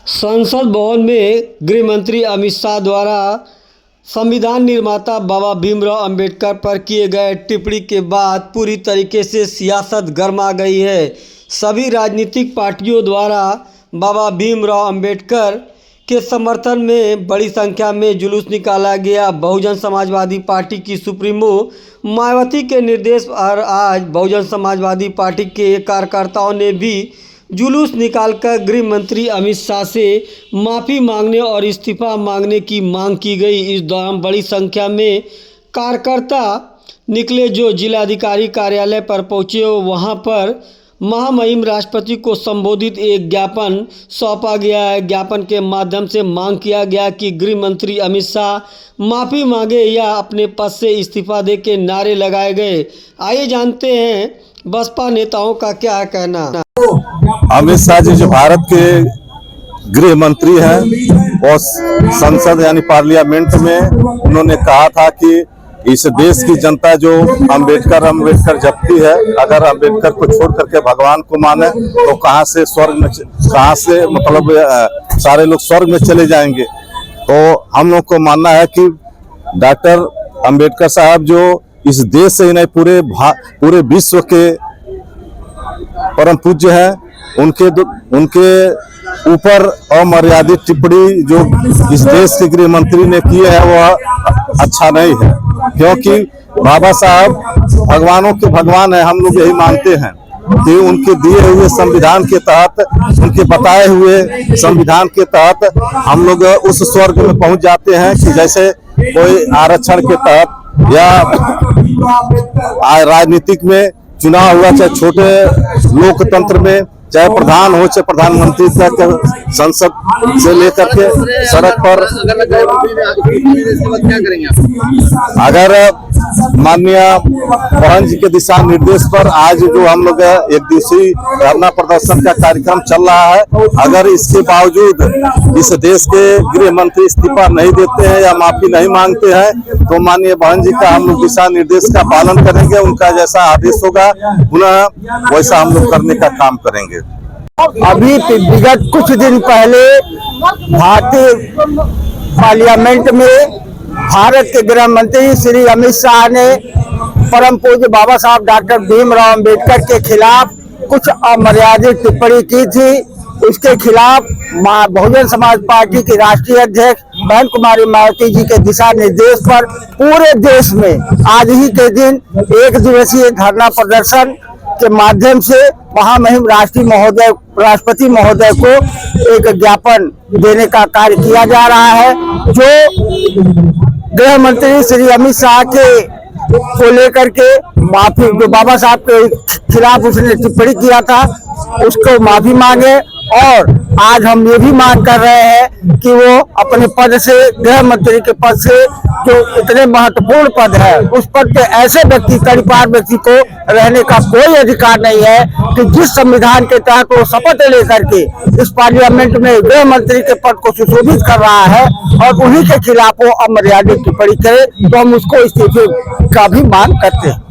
संसद भवन में गृह मंत्री अमित शाह द्वारा संविधान निर्माता बाबा भीमराव अंबेडकर पर किए गए टिप्पणी के बाद पूरी तरीके से सियासत गर्मा गई है। सभी राजनीतिक पार्टियों द्वारा बाबा भीमराव अंबेडकर के समर्थन में बड़ी संख्या में जुलूस निकाला गया। बहुजन समाजवादी पार्टी की सुप्रीमो मायावती के निर्देश पर आज बहुजन समाजवादी पार्टी के कार्यकर्ताओं ने भी जुलूस निकालकर गृह मंत्री अमित शाह से माफ़ी मांगने और इस्तीफा मांगने की मांग की गई। इस दौरान बड़ी संख्या में कार्यकर्ता निकले जो जिलाधिकारी कार्यालय पर पहुंचे। वहां पर महामहिम राष्ट्रपति को संबोधित एक ज्ञापन सौंपा गया है। ज्ञापन के माध्यम से मांग किया गया कि गृह मंत्री अमित शाह माफ़ी मांगे या अपने पद से इस्तीफा दे के नारे लगाए गए। आइए जानते हैं बसपा नेताओं का क्या कहना। अमित शाह जी जो भारत के गृह मंत्री हैं और संसद यानी पार्लियामेंट में उन्होंने कहा था कि इस देश की जनता जो अंबेडकर जपती है, अगर अंबेडकर को छोड़ करके भगवान को माने तो कहाँ से स्वर्ग में, कहाँ से मतलब सारे लोग स्वर्ग में चले जाएंगे। तो हम लोग को मानना है कि डॉक्टर अंबेडकर साहब जो इस देश से ही नहीं पूरे विश्व के परम पूज्य हैं, उनके ऊपर अमर्यादित टिप्पणी जो इस देश के गृह मंत्री ने की है वह अच्छा नहीं है, क्योंकि बाबा साहब भगवानों के भगवान है। हम लोग यही मानते हैं कि उनके दिए हुए संविधान के तहत, उनके बताए हुए संविधान के तहत हम लोग उस स्वर्ग में पहुंच जाते हैं कि जैसे कोई आरक्षण के तहत या राजनीतिक में चुनाव हुआ, चाहे छोटे लोकतंत्र में, चाहे प्रधान हो चाहे प्रधानमंत्री तक, संसद से लेकर के सड़क पर, अगर माननीय बहन जी के दिशा निर्देश पर आज जो हम लोग एक दिवसीय धरना प्रदर्शन का कार्यक्रम चल रहा है, अगर इसके बावजूद इस देश के गृह मंत्री इस्तीफा नहीं देते हैं या माफी नहीं मांगते हैं तो माननीय बहन जी का हम लोग दिशा निर्देश का पालन करेंगे। उनका जैसा आदेश होगा पुनः वैसा हम लोग करने का काम करेंगे। अभी विगत कुछ दिन पहले भारतीय पार्लियामेंट में भारत के गृह मंत्री श्री अमित शाह ने परम पूज्य बाबा साहब डॉक्टर भीमराव अंबेडकर के खिलाफ कुछ अमर्यादित टिप्पणी की थी। उसके खिलाफ बहुजन समाज पार्टी की राष्ट्रीय अध्यक्ष बहन कुमारी मायावती जी के दिशा निर्देश पर पूरे देश में आज ही के दिन एक दिवसीय धरना प्रदर्शन के माध्यम से महामहिम राष्ट्रपति महोदय को एक ज्ञापन देने का कार्य किया जा रहा है। जो गृह मंत्री श्री अमित शाह के को लेकर के माफी, जो बाबा साहब के खिलाफ उसने टिप्पणी किया था, उसको माफी मांगे। और आज हम ये भी मांग कर रहे हैं कि वो अपने पद से, गृह मंत्री के पद से, जो इतने महत्वपूर्ण पद है, उस पद पे ऐसे व्यक्ति, कड़ीपार व्यक्ति को रहने का कोई अधिकार नहीं है कि जिस संविधान के तहत वो शपथ लेकर के इस पार्लियामेंट में गृह मंत्री के पद को सुशोभित कर रहा है और उन्हीं के खिलाफ वो अमर्यादित टिप्पणी करे, तो हम उसको इस्तीफे का भी मांग करते हैं।